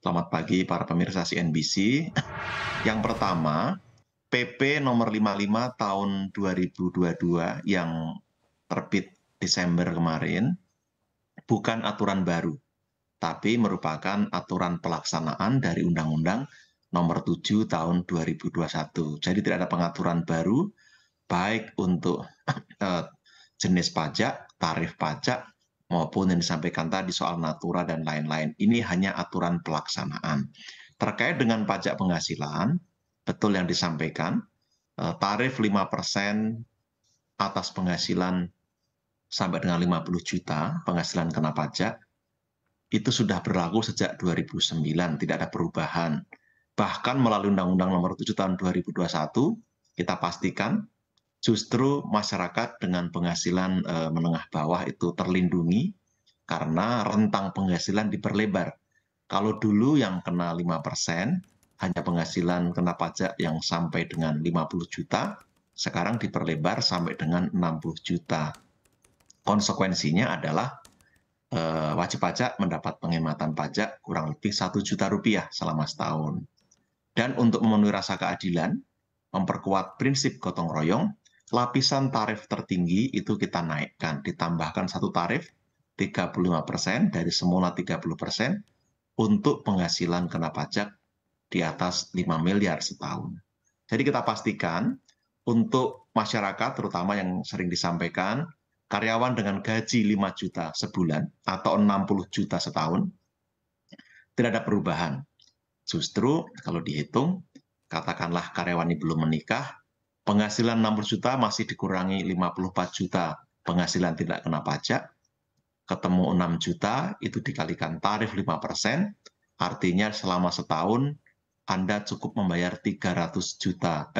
Selamat pagi para pemirsa CNBC. Yang pertama, PP nomor 55 tahun 2022 yang terbit Desember kemarin bukan aturan baru, tapi merupakan aturan pelaksanaan dari Undang-Undang nomor 7 tahun 2021. Jadi tidak ada pengaturan baru, baik untuk jenis pajak, tarif pajak, maupun yang disampaikan tadi soal natura dan lain-lain. Ini hanya aturan pelaksanaan. Terkait dengan pajak penghasilan, betul yang disampaikan, tarif 5% atas penghasilan sampai dengan 50 juta penghasilan kena pajak, itu sudah berlaku sejak 2009, tidak ada perubahan. Bahkan melalui Undang-Undang nomor 7 tahun 2021, kita pastikan justru masyarakat dengan penghasilan menengah bawah itu terlindungi karena rentang penghasilan diperlebar. Kalau dulu yang kena 5%, hanya penghasilan kena pajak yang sampai dengan 50 juta, sekarang diperlebar sampai dengan 60 juta. Konsekuensinya adalah wajib pajak mendapat penghematan pajak kurang lebih 1 juta rupiah selama setahun. Dan untuk memenuhi rasa keadilan, memperkuat prinsip gotong royong, lapisan tarif tertinggi itu kita naikkan, ditambahkan satu tarif 35% dari semula 30% untuk penghasilan kena pajak di atas 5 miliar setahun. Jadi kita pastikan untuk masyarakat terutama yang sering disampaikan, karyawan dengan gaji 5 juta sebulan atau 60 juta setahun, tidak ada perubahan. Justru kalau dihitung, katakanlah karyawan ini belum menikah, penghasilan 60 juta masih dikurangi 54 juta penghasilan tidak kena pajak, ketemu 6 juta, itu dikalikan tarif 5%, artinya selama setahun Anda cukup membayar 300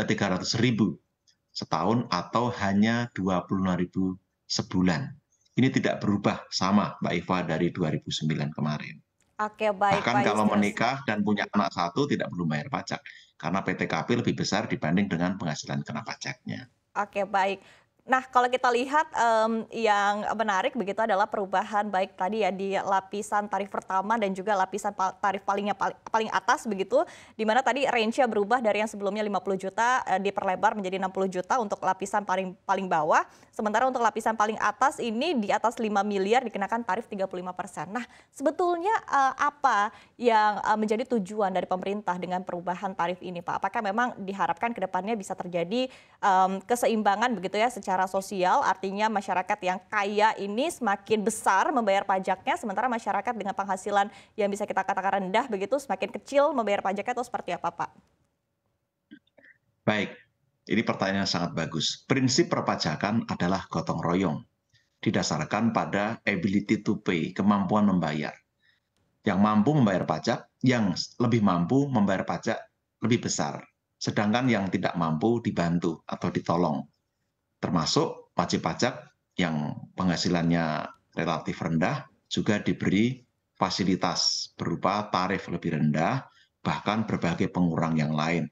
ribu setahun atau hanya 25.000 sebulan. Ini tidak berubah sama Mbak Iva dari 2009 kemarin. Oke, baik Bahkan Pak kalau Justinus. menikah dan punya anak satu tidak perlu bayar pajak, karena PTKP lebih besar dibanding dengan penghasilan kena pajaknya. Oke, baik. Nah, kalau kita lihat yang menarik begitu adalah perubahan baik tadi ya di lapisan tarif pertama dan juga lapisan tarif paling atas begitu, di mana tadi range-nya berubah dari yang sebelumnya 50 juta diperlebar menjadi 60 juta untuk lapisan paling paling bawah, sementara untuk lapisan paling atas ini di atas 5 miliar dikenakan tarif 35%. Nah, sebetulnya apa yang menjadi tujuan dari pemerintah dengan perubahan tarif ini, Pak? Apakah memang diharapkan ke depannya bisa terjadi keseimbangan begitu ya secara sosial, artinya masyarakat yang kaya ini semakin besar membayar pajaknya, sementara masyarakat dengan penghasilan yang bisa kita katakan rendah begitu semakin kecil membayar pajaknya, atau seperti apa, Pak? Baik, ini pertanyaan yang sangat bagus. Prinsip perpajakan adalah gotong royong, didasarkan pada ability to pay, kemampuan membayar. Yang mampu membayar pajak, yang lebih mampu membayar pajak lebih besar. Sedangkan yang tidak mampu dibantu atau ditolong. Termasuk wajib pajak yang penghasilannya relatif rendah juga diberi fasilitas berupa tarif lebih rendah, bahkan berbagai pengurang yang lain.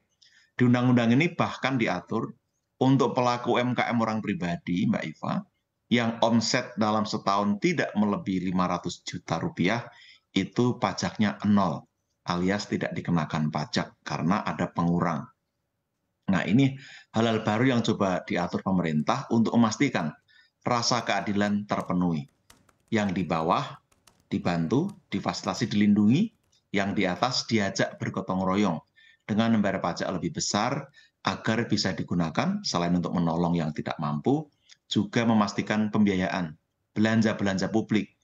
Di undang-undang ini bahkan diatur untuk pelaku UMKM orang pribadi, Mbak Iva, yang omset dalam setahun tidak melebihi 500 juta rupiah, itu pajaknya nol, alias tidak dikenakan pajak karena ada pengurang. Nah, ini hal-hal baru yang coba diatur pemerintah untuk memastikan rasa keadilan terpenuhi. Yang di bawah dibantu, difasilitasi, dilindungi, yang di atas diajak bergotong royong dengan membayar pajak lebih besar agar bisa digunakan selain untuk menolong yang tidak mampu, juga memastikan pembiayaan belanja-belanja publik,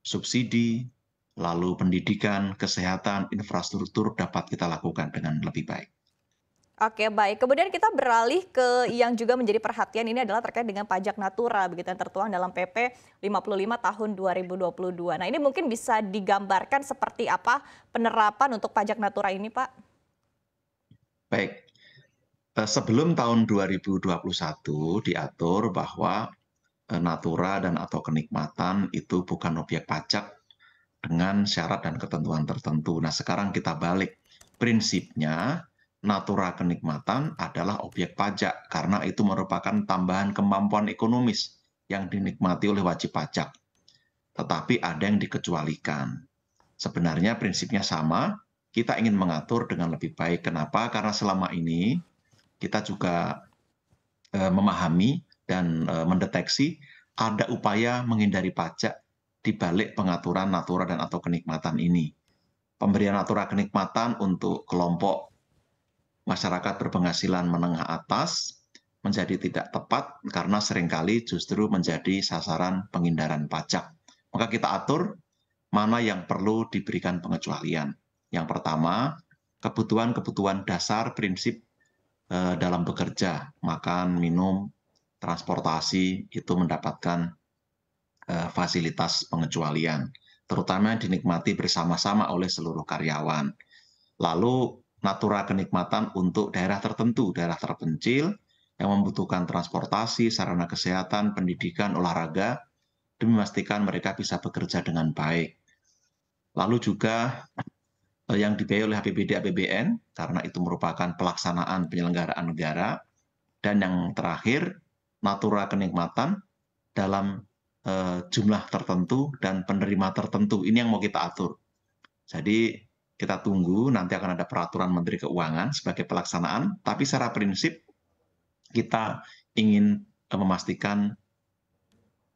subsidi, lalu pendidikan, kesehatan, infrastruktur dapat kita lakukan dengan lebih baik. Oke, baik. Kemudian kita beralih ke yang juga menjadi perhatian, ini adalah terkait dengan pajak natura begitu yang tertuang dalam PP 55 tahun 2022. Nah, ini mungkin bisa digambarkan seperti apa penerapan untuk pajak natura ini, Pak? Baik, sebelum tahun 2021 diatur bahwa natura dan atau kenikmatan itu bukan objek pajak dengan syarat dan ketentuan tertentu. Nah, sekarang kita balik. Prinsipnya, natura kenikmatan adalah objek pajak karena itu merupakan tambahan kemampuan ekonomis yang dinikmati oleh wajib pajak. Tetapi ada yang dikecualikan. Sebenarnya prinsipnya sama, kita ingin mengatur dengan lebih baik. Kenapa? Karena selama ini kita juga memahami dan mendeteksi ada upaya menghindari pajak di balik pengaturan natura dan atau kenikmatan ini. Pemberian natura kenikmatan untuk kelompok masyarakat berpenghasilan menengah atas menjadi tidak tepat karena seringkali justru menjadi sasaran penghindaran pajak. Maka kita atur mana yang perlu diberikan pengecualian. Yang pertama, kebutuhan-kebutuhan dasar prinsip dalam bekerja, makan, minum, transportasi itu mendapatkan fasilitas pengecualian, terutama dinikmati bersama-sama oleh seluruh karyawan. Lalu natura kenikmatan untuk daerah tertentu, daerah terpencil yang membutuhkan transportasi, sarana kesehatan, pendidikan, olahraga, demi memastikan mereka bisa bekerja dengan baik. Lalu juga yang dibiayai oleh APBD APBN, karena itu merupakan pelaksanaan penyelenggaraan negara. Dan yang terakhir, natura kenikmatan dalam jumlah tertentu dan penerima tertentu. Ini yang mau kita atur. Jadi kita tunggu, nanti akan ada peraturan Menteri Keuangan sebagai pelaksanaan, tapi secara prinsip kita ingin memastikan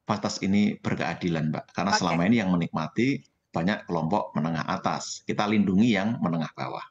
batas ini berkeadilan, Mbak. Karena Oke. selama ini yang menikmati banyak kelompok menengah atas. Kita lindungi yang menengah bawah.